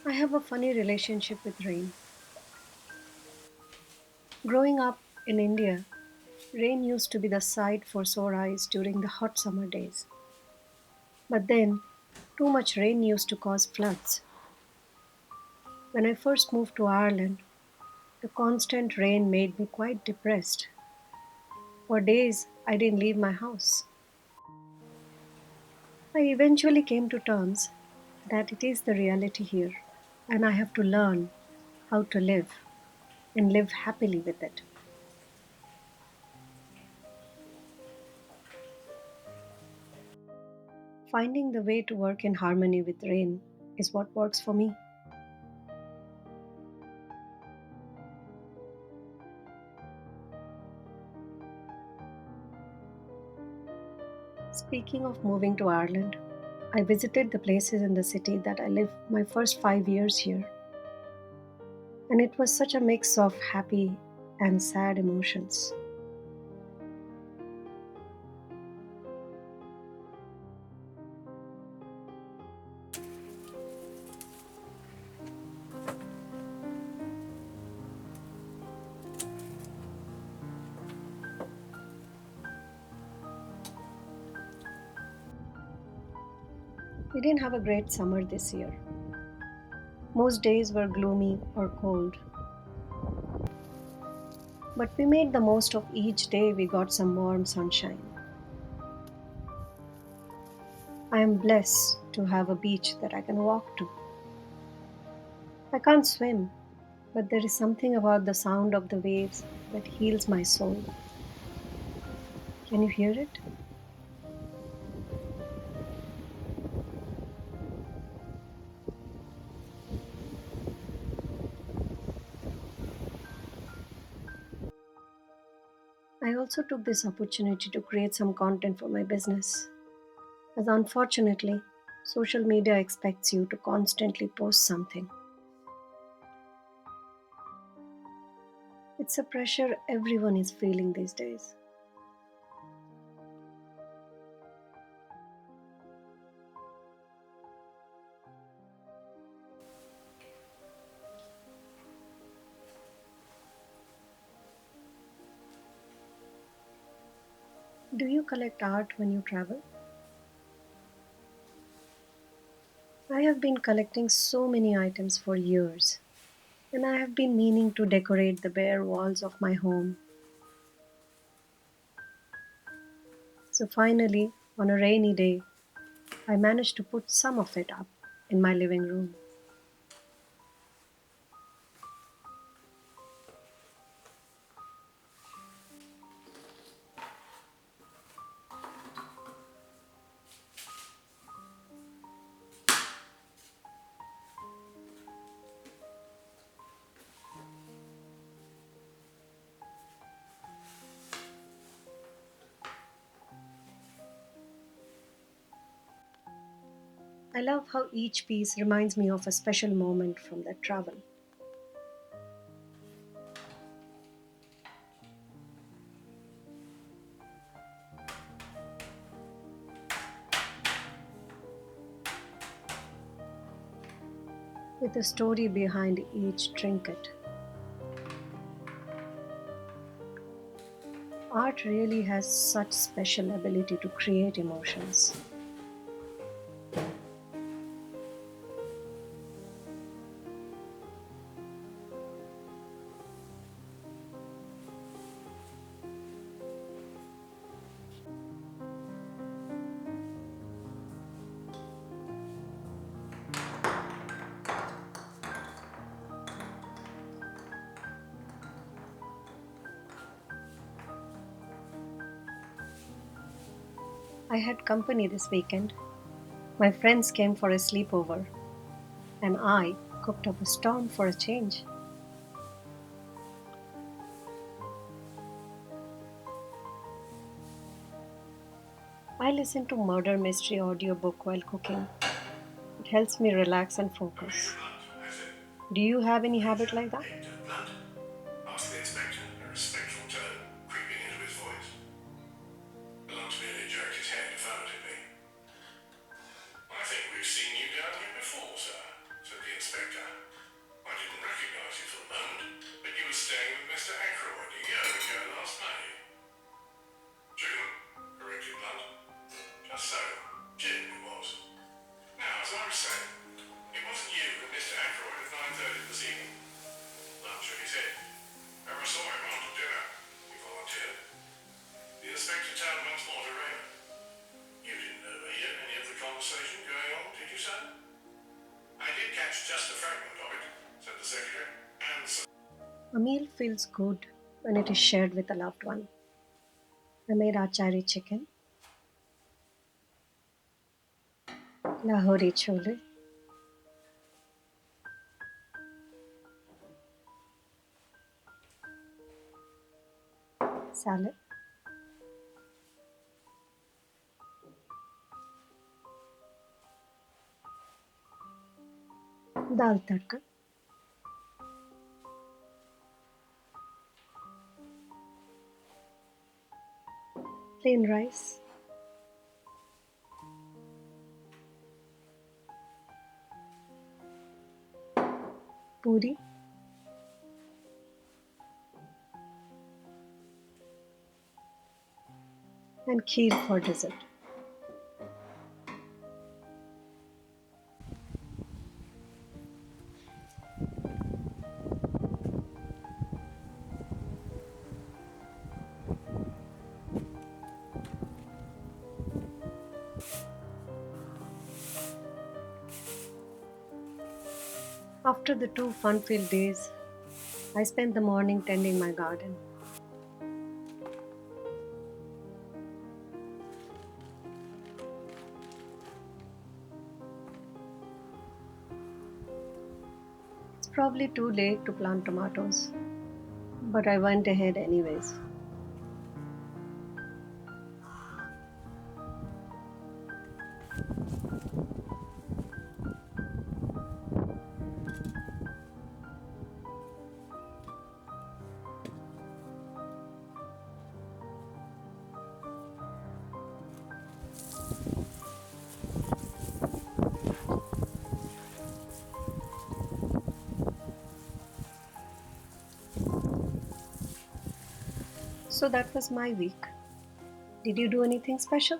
I have a funny relationship with rain. Growing up in India, rain used to be the sight for sore eyes during the hot summer days. But then, too much rain used to cause floods. When I first moved to Ireland, the constant rain made me quite depressed. For days, I didn't leave my house. I eventually came to terms that it is the reality here, and I have to learn how to live and live happily with it. Finding the way to work in harmony with rain is what works for me. Speaking of moving to Ireland, I visited the places in the city that I lived my first 5 years here, and it was such a mix of happy and sad emotions. We didn't have a great summer this year. Most days were gloomy or cold, but we made the most of each day we got some warm sunshine. I am blessed to have a beach that I can walk to. I can't swim, but there is something about the sound of the waves that heals my soul. Can you hear it? I also took this opportunity to create some content for my business, as unfortunately, social media expects you to constantly post something. It's a pressure everyone is feeling these days. Do you collect art when you travel? I have been collecting so many items for years, and I have been meaning to decorate the bare walls of my home. So finally, on a rainy day, I managed to put some of it up in my living room. I love how each piece reminds me of a special moment from that travel. With a story behind each trinket. Art really has such special ability to create emotions. I had company this weekend. My friends came for a sleepover, and I cooked up a storm for a change. I listen to murder mystery audiobook while cooking. It helps me relax and focus. Major Blunt, has it? Do you have any habit Major like that? Victor Blunt? Asked the inspector, a respectful tone creeping into his voice. Blunt merely jerked his head affirmatively. I think we've seen you down here before, sir, said the inspector. Aykroyd a year ago last May. June, corrected Blunt. Just so. Jim it was. Now, as I was saying, it wasn't you that Mr. Aykroyd at 9:30 this evening. Blunt shook his head. I saw him after dinner. He volunteered. The inspector turned once more to Raymond. You didn't overhear any of the conversation going on, did you, sir? I did catch just a fragment of it, said the secretary, and so A meal feels good when it is shared with a loved one. I made achari chicken, lahori chole, salad, dal tadka, plain rice, puri, and kheer for dessert. After the two fun-filled days, I spent the morning tending my garden. It's probably too late to plant tomatoes, but I went ahead anyways. So that was my week. Did you do anything special?